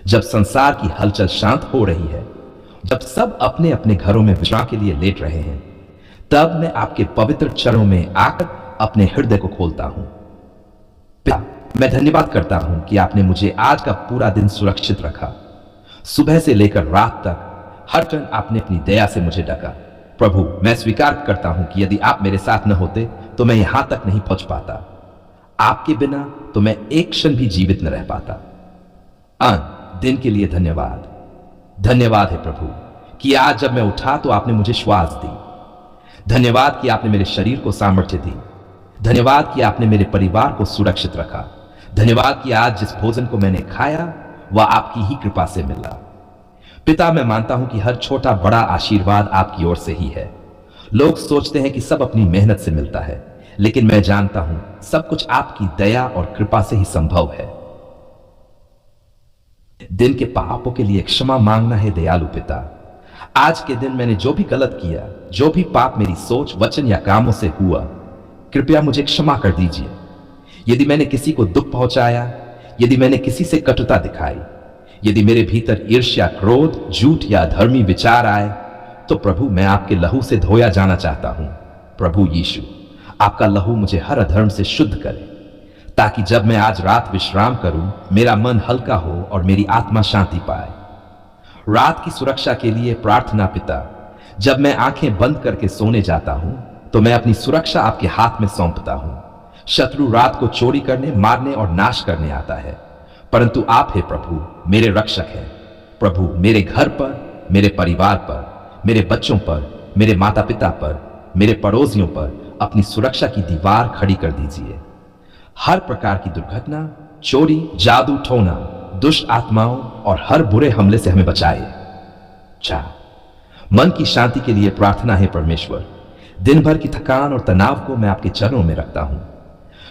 जब संसार की हलचल शांत हो रही है, जब सब अपने अपने घरों में विश्राम के लिए लेट रहे हैं, तब मैं आपके पवित्र चरणों में आकर अपने हृदय को खोलता हूं। पिता, मैं धन्यवाद करता हूं कि आपने मुझे आज का पूरा दिन सुरक्षित रखा। सुबह से लेकर रात तक हर क्षण आपने अपनी दया से मुझे ढका। प्रभु, मैं स्वीकार करता हूं कि यदि आप मेरे साथ न होते तो मैं यहां तक नहीं पहुंच पाता। आपके बिना तो मैं एक क्षण भी जीवित न रह पाता। दिन के लिए धन्यवाद। धन्यवाद है प्रभु कि आज जब मैं उठा तो आपने मुझे श्वास दी। धन्यवाद कि आपने मेरे शरीर को सामर्थ्य दी। धन्यवाद कि आपने मेरे परिवार को सुरक्षित रखा। धन्यवाद कि आज जिस भोजन को मैंने खाया वह आपकी ही कृपा से मिला। पिता, मैं मानता हूं कि हर छोटा बड़ा आशीर्वाद आपकी ओर से ही है। लोग सोचते हैं कि सब अपनी मेहनत से मिलता है, लेकिन मैं जानता हूं सब कुछ आपकी दया और कृपा से ही संभव है। दिन के पापों के लिए क्षमा मांगना है दयालु पिता। आज के दिन मैंने जो भी गलत किया, जो भी पाप मेरी सोच, वचन या कामों से हुआ, कृपया मुझे क्षमा कर दीजिए। यदि मैंने किसी को दुख पहुंचाया, यदि मैंने किसी से कटुता दिखाई, यदि मेरे भीतर ईर्ष्या, क्रोध, झूठ या अधर्मी विचार आए, तो प्रभु मैं आपके लहू से धोया जाना चाहता हूं। प्रभु यीशु, आपका लहू मुझे हर अधर्म से शुद्ध करे, ताकि जब मैं आज रात विश्राम करूं, मेरा मन हल्का हो और मेरी आत्मा शांति पाए। रात की सुरक्षा के लिए प्रार्थना पिता, जब मैं आंखें बंद करके सोने जाता हूं, तो मैं अपनी सुरक्षा आपके हाथ में सौंपता हूं। शत्रु रात को चोरी करने, मारने और नाश करने आता है, परंतु आप है प्रभु, मेरे रक्षक हैं। प्रभु, मेरे घर पर, मेरे परिवार पर, मेरे बच्चों पर, मेरे माता पिता पर, मेरे पड़ोसियों पर अपनी सुरक्षा की दीवार खड़ी कर दीजिए। हर प्रकार की दुर्घटना, चोरी, जादू टोना, दुष्ट आत्माओं और हर बुरे हमले से हमें बचाए। मन की शांति के लिए प्रार्थना है परमेश्वर। दिन भर की थकान और तनाव को मैं आपके चरणों में रखता हूं।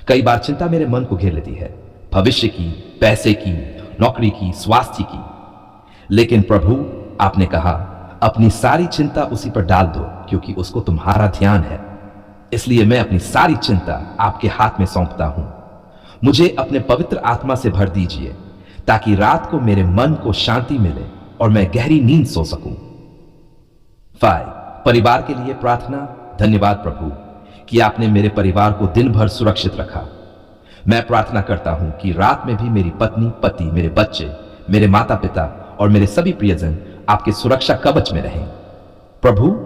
कई बार चिंता मेरे मन को घेर लेती है, भविष्य की, पैसे की, नौकरी की, स्वास्थ्य की। लेकिन प्रभु, आपने कहा अपनी सारी चिंता उसी पर डाल दो, क्योंकि उसको तुम्हारा ध्यान है। इसलिए मैं अपनी सारी चिंता आपके हाथ में सौंपता हूं। मुझे अपने पवित्र आत्मा से भर दीजिए, ताकि रात को मेरे मन को शांति मिले और मैं गहरी नींद सो सकूं। 5. परिवार के लिए प्रार्थना। धन्यवाद प्रभु कि आपने मेरे परिवार को दिन भर सुरक्षित रखा। मैं प्रार्थना करता हूं कि रात में भी मेरी पत्नी, पति, मेरे बच्चे, मेरे माता पिता और मेरे सभी प्रियजन आपके सुरक्षा कवच में रहें। प्रभु,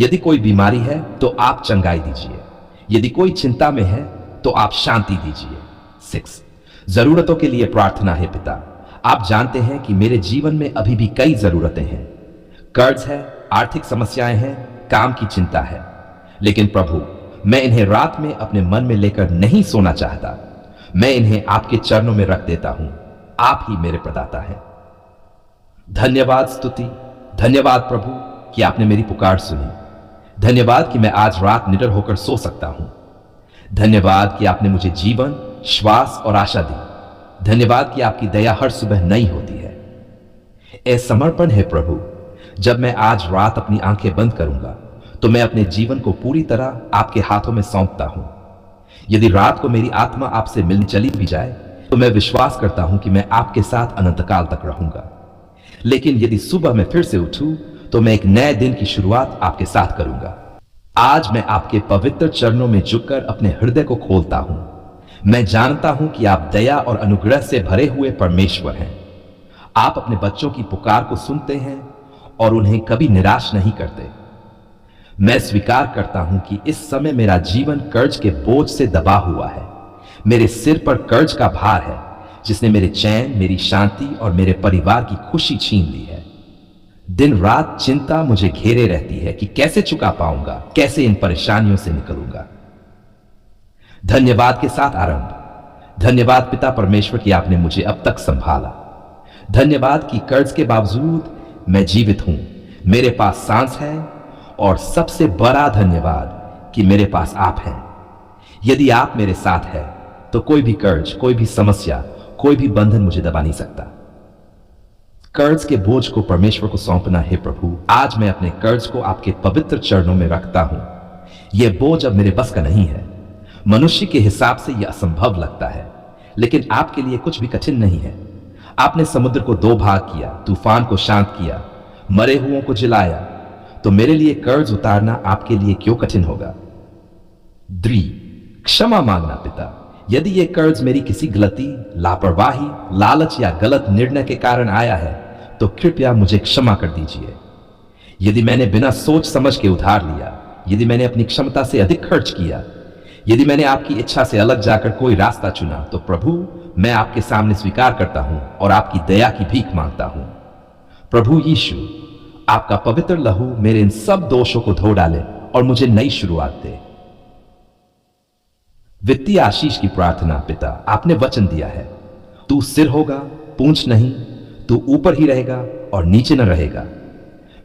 यदि कोई बीमारी है तो आप चंगाई दीजिए। यदि कोई चिंता में है तो आप शांति दीजिए। 6. जरूरतों के लिए प्रार्थना है पिता। आप जानते हैं कि मेरे जीवन में अभी भी कई जरूरतें हैं। कर्ज है, आर्थिक समस्याएं हैं, काम की चिंता है। लेकिन प्रभु, मैं इन्हें रात में अपने मन में लेकर नहीं सोना चाहता। मैं इन्हें आपके चरणों में रख देता हूं। आप ही मेरे प्रदाता हैं। धन्यवाद, स्तुति, धन्यवाद प्रभु कि आपने मेरी पुकार सुनी। धन्यवाद कि मैं आज रात निडर होकर सो सकता हूं। धन्यवाद कि आपने मुझे जीवन, श्वास और आशा दी। धन्यवाद कि आपकी दया हर सुबह नई होती है। ए समर्पण है प्रभु, जब मैं आज रात अपनी आंखें बंद करूंगा तो मैं अपने जीवन को पूरी तरह आपके हाथों में सौंपता हूं। यदि रात को मेरी आत्मा आपसे मिलने चली भी जाए तो मैं विश्वास करता हूं कि मैं आपके साथ अनंतकाल तक रहूंगा। लेकिन यदि सुबह मैं फिर से उठूं तो मैं एक नए दिन की शुरुआत आपके साथ करूंगा। आज मैं आपके पवित्र चरणों में झुककर अपने हृदय को खोलता हूं। मैं जानता हूं कि आप दया और अनुग्रह से भरे हुए परमेश्वर हैं। आप अपने बच्चों की पुकार को सुनते हैं और उन्हें कभी निराश नहीं करते। मैं स्वीकार करता हूं कि इस समय मेरा जीवन कर्ज के बोझ से दबा हुआ है। मेरे सिर पर कर्ज का भार है, जिसने मेरे चैन, मेरी शांति और मेरे परिवार की खुशी छीन ली है। दिन रात चिंता मुझे घेरे रहती है कि कैसे चुका पाऊंगा, कैसे इन परेशानियों से निकलूंगा। धन्यवाद के साथ आरंभ। धन्यवाद पिता परमेश्वर कि आपने मुझे अब तक संभाला। धन्यवाद कि कर्ज के बावजूद मैं जीवित हूं, मेरे पास सांस है, और सबसे बड़ा धन्यवाद कि मेरे पास आप हैं। यदि आप मेरे साथ हैं तो कोई भी कर्ज, कोई भी समस्या, कोई भी बंधन मुझे दबा नहीं सकता। कर्ज के बोझ को परमेश्वर को सौंपना है प्रभु। आज मैं अपने कर्ज को आपके पवित्र चरणों में रखता हूं। यह बोझ अब मेरे बस का नहीं है। मनुष्य के हिसाब से यह असंभव लगता है, लेकिन आपके लिए कुछ भी कठिन नहीं है। आपने समुद्र को दो भाग किया, तूफान को शांत किया, मरे हुओं को जिलाया, तो मेरे लिए कर्ज उतारना आपके लिए क्यों कठिन होगा? क्षमा मांगना पिता। यदि यह कर्ज मेरी किसी गलती, लापरवाही, लालच या गलत निर्णय के कारण आया है तो कृपया मुझे क्षमा कर दीजिए। यदि मैंने बिना सोच समझ के उधार लिया, यदि मैंने अपनी क्षमता से अधिक खर्च किया, यदि मैंने आपकी इच्छा से अलग जाकर कोई रास्ता चुना, तो प्रभु मैं आपके सामने स्वीकार करता हूं और आपकी दया की भीख मांगता हूं। प्रभु यीशु, आपका पवित्र लहू मेरे इन सब दोषों को धो डाले और मुझे नई शुरुआत दे। वित्तीय आशीष की प्रार्थना। पिता, आपने वचन दिया है, तू सिर होगा, पूंछ नहीं, तू ऊपर ही रहेगा और नीचे न रहेगा।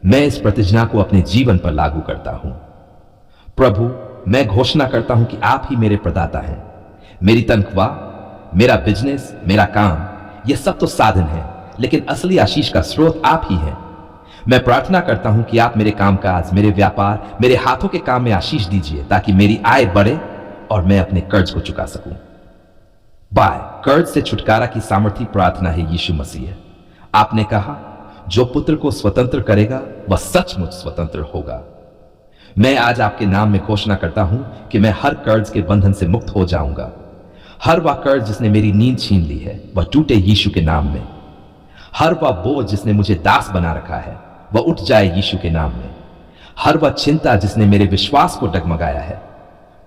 मैं इस प्रतिज्ञा को अपने जीवन पर लागू करता हूं। प्रभु, मैं घोषणा करता हूं कि आप ही मेरे प्रदाता हैं। मेरी तनख्वाह, मेरा बिजनेस, मेरा काम, यह सब तो साधन है, लेकिन असली आशीष का स्रोत आप ही हैं। मैं प्रार्थना करता हूं कि आप मेरे कामकाज, मेरे व्यापार, मेरे हाथों के काम में आशीष दीजिए, ताकि मेरी आय बढ़े और मैं अपने कर्ज को चुका सकूं। कर्ज से छुटकारा की सामर्थी प्रार्थना है यीशु मसीह। आपने कहा, जो पुत्र को स्वतंत्र करेगा वह सचमुच स्वतंत्र होगा। मैं आज आपके नाम में घोषणा करता हूं कि मैं हर कर्ज के बंधन से मुक्त हो जाऊंगा। हर वह कर्ज जिसने मेरी नींद छीन ली है वह टूटे यीशु के नाम में। हर वह बोझ जिसने मुझे दास बना रखा है वह उठ जाए यीशु के नाम में। हर वह चिंता जिसने मेरे विश्वास को डगमगाया है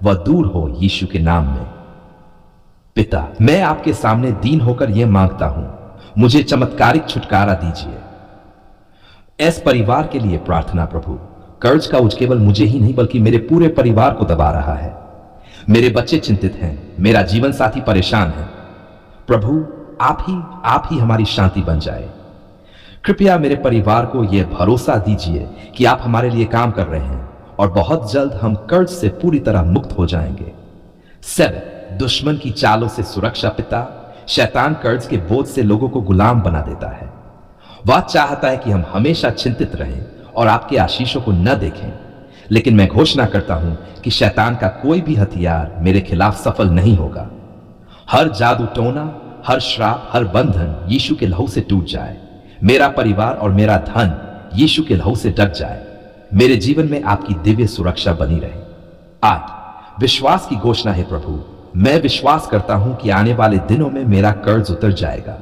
वह दूर हो यीशु के नाम में। पिता, मैं आपके सामने दीन होकर यह मांगता हूं, मुझे चमत्कारिक छुटकारा दीजिए। इस परिवार के लिए प्रार्थना। प्रभु, कर्ज का बोझ केवल मुझे ही नहीं बल्कि मेरे पूरे परिवार को दबा रहा है। मेरे बच्चे चिंतित हैं, मेरा जीवन साथी परेशान है। प्रभु, आप ही हमारी शांति बन जाए। कृपया मेरे परिवार को यह भरोसा दीजिए कि आप हमारे लिए काम कर रहे हैं और बहुत जल्द हम कर्ज से पूरी तरह मुक्त हो जाएंगे। 7 दुश्मन की चालों से सुरक्षा। पिता, शैतान कर्ज के बोझ से लोगों को गुलाम बना देता है। वह चाहता है कि हम हमेशा चिंतित रहें और आपके आशीषों को न देखें, लेकिन मैं घोषणा करता हूं कि शैतान का कोई भी हथियार मेरे खिलाफ सफल नहीं होगा। हर जादू टोना, हर श्राप, हर बंधन यीशु के लहू से टूट जाए। मेरा परिवार और मेरा धन यीशु के लहू से ढक जाए। मेरे जीवन में आपकी दिव्य सुरक्षा बनी रहे। 8 विश्वास की घोषणा है। प्रभु, मैं विश्वास करता हूं कि आने वाले दिनों में मेरा कर्ज उतर जाएगा।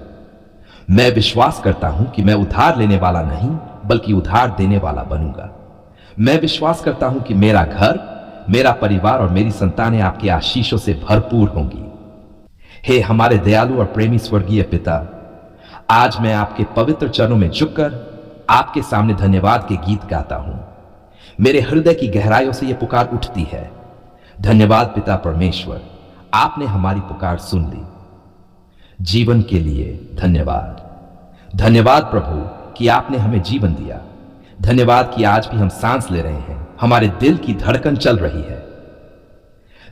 मैं विश्वास करता हूं कि मैं उधार लेने वाला नहीं बल्कि उधार देने वाला बनूंगा। मैं विश्वास करता हूं कि मेरा घर, मेरा परिवार और मेरी संतानें आपके आशीषों से भरपूर होंगी। हे हमारे दयालु और प्रेमी स्वर्गीय पिता, आज मैं आपके पवित्र चरणों में झुककर आपके सामने धन्यवाद के गीत गाता हूं। मेरे हृदय की गहराइयों से यह पुकार उठती है, धन्यवाद पिता परमेश्वर, आपने हमारी पुकार सुन ली। जीवन के लिए धन्यवाद। धन्यवाद प्रभु कि आपने हमें जीवन दिया। धन्यवाद कि आज भी हम सांस ले रहे हैं, हमारे दिल की धड़कन चल रही है।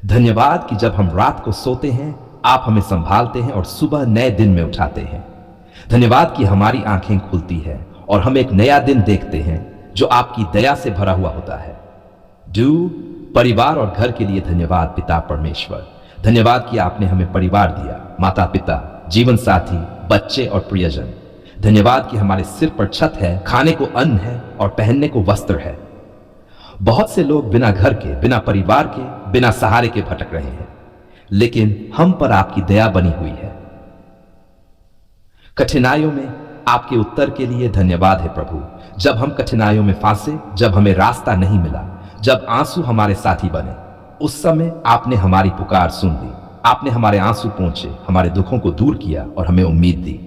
धन्यवाद कि जब हम रात को सोते हैं आप हमें संभालते हैं और सुबह नए दिन में उठाते हैं। धन्यवाद कि हमारी आंखें खुलती हैं और हम एक नया दिन देखते हैं जो आपकी दया से भरा हुआ होता है। परिवार और घर के लिए धन्यवाद पिता परमेश्वर। धन्यवाद कि आपने हमें परिवार दिया, माता पिता, जीवन साथी, बच्चे और प्रियजन। धन्यवाद कि हमारे सिर पर छत है, खाने को अन्न है और पहनने को वस्त्र है। बहुत से लोग बिना घर के, बिना परिवार के, बिना सहारे के भटक रहे हैं, लेकिन हम पर आपकी दया बनी हुई है। कठिनाइयों में आपके उत्तर के लिए धन्यवाद है प्रभु। जब हम कठिनाइयों में फांसे, जब हमें रास्ता नहीं मिला, जब आंसू हमारे साथी बने, उस समय आपने हमारी पुकार सुन ली। आपने हमारे आंसू पोंछे, हमारे दुखों को दूर किया और हमें उम्मीद दी।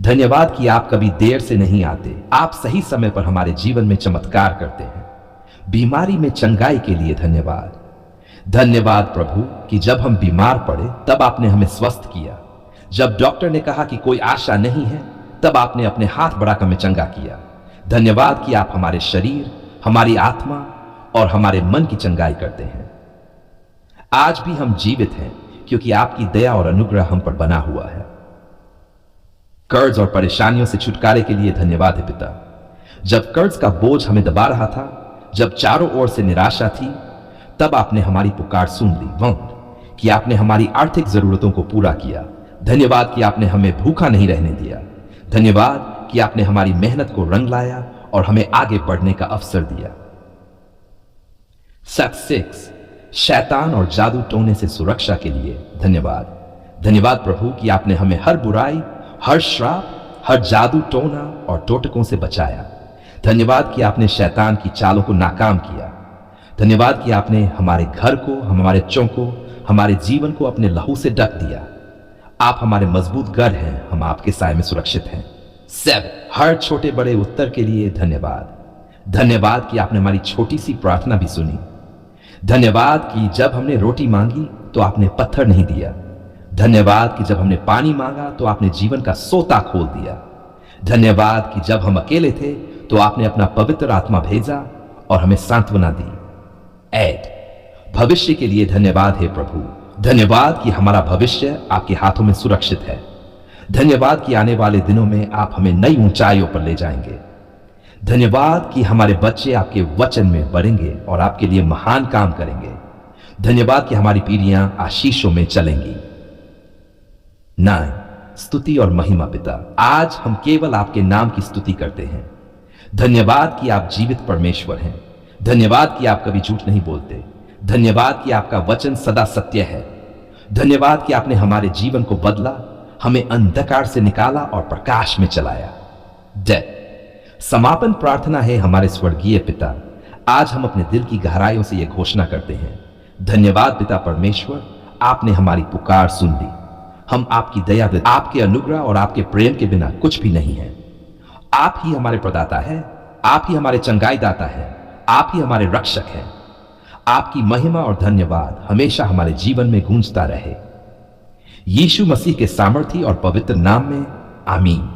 धन्यवाद कि आप कभी देर से नहीं आते, आप सही समय पर हमारे जीवन में चमत्कार करते हैं। बीमारी में चंगाई के लिए धन्यवाद। धन्यवाद प्रभु कि जब हम बीमार पड़े तब आपने हमें स्वस्थ किया। जब डॉक्टर ने कहा कि कोई आशा नहीं है, तब आपने अपने हाथ बढ़ाकर हमें चंगा किया। धन्यवाद कि आप हमारे शरीर, हमारी आत्मा और हमारे मन की चंगाई करते हैं। आज भी हम जीवित हैं क्योंकि आपकी दया और अनुग्रह हम पर बना हुआ है। कर्ज और परेशानियों से छुटकारे के लिए धन्यवाद है पिता। जब कर्ज का बोझ हमें दबा रहा था, जब चारों ओर से निराशा थी, तब आपने हमारी पुकार सुन ली। कि आपने हमारी आर्थिक जरूरतों को पूरा किया। धन्यवाद कि आपने हमें भूखा नहीं रहने दिया। धन्यवाद कि आपने हमारी मेहनत को रंग लाया और हमें आगे बढ़ने का अवसर दिया। सेक्स 6, शैतान और जादू टोने से सुरक्षा के लिए धन्यवाद। धन्यवाद प्रभु कि आपने हमें हर बुराई, हर श्राप, हर जादू टोना और टोटकों से बचाया। धन्यवाद कि आपने शैतान की चालों को नाकाम किया। धन्यवाद कि आपने हमारे घर को, हमारे बच्चों को, हमारे जीवन को अपने लहू से ढक दिया। आप हमारे मजबूत गढ़ हैं, हम आपके साए में सुरक्षित हैं। 7, हर छोटे बड़े उत्तर के लिए धन्यवाद। धन्यवाद कि आपने हमारी छोटी सी प्रार्थना भी सुनी। धन्यवाद कि जब हमने रोटी मांगी तो आपने पत्थर नहीं दिया। धन्यवाद कि जब हमने पानी मांगा तो आपने जीवन का सोता खोल दिया। धन्यवाद कि जब हम अकेले थे तो आपने अपना पवित्र आत्मा भेजा और हमें सांत्वना दी। 8, भविष्य के लिए धन्यवाद है प्रभु। धन्यवाद कि हमारा भविष्य आपके हाथों में सुरक्षित है। धन्यवाद कि आने वाले दिनों में आप हमें नई ऊंचाइयों पर ले जाएंगे। धन्यवाद कि हमारे बच्चे आपके वचन में बढ़ेंगे और आपके लिए महान काम करेंगे। धन्यवाद कि हमारी पीढ़ियां आशीषों में चलेंगी। 9, स्तुति और महिमा पिता। आज हम केवल आपके नाम की स्तुति करते हैं। धन्यवाद कि आप जीवित परमेश्वर हैं। धन्यवाद कि आप कभी झूठ नहीं बोलते। धन्यवाद कि आपका वचन सदा सत्य है। धन्यवाद कि आपने हमारे जीवन को बदला, हमें अंधकार से निकाला और प्रकाश में चलाया। 10, समापन प्रार्थना है हमारे स्वर्गीय पिता। आज हम अपने दिल की गहराइयों से यह घोषणा करते हैं। धन्यवाद पिता परमेश्वर, आपने हमारी पुकार सुन ली। हम आपकी दया, आपके अनुग्रह और आपके प्रेम के बिना कुछ भी नहीं है। आप ही हमारे प्रदाता है, आप ही हमारे चंगाई दाता है, आप ही हमारे रक्षक हैं। आपकी महिमा और धन्यवाद हमेशा हमारे जीवन में गूंजता रहे। यीशु मसीह के सामर्थी और पवित्र नाम में आमीन।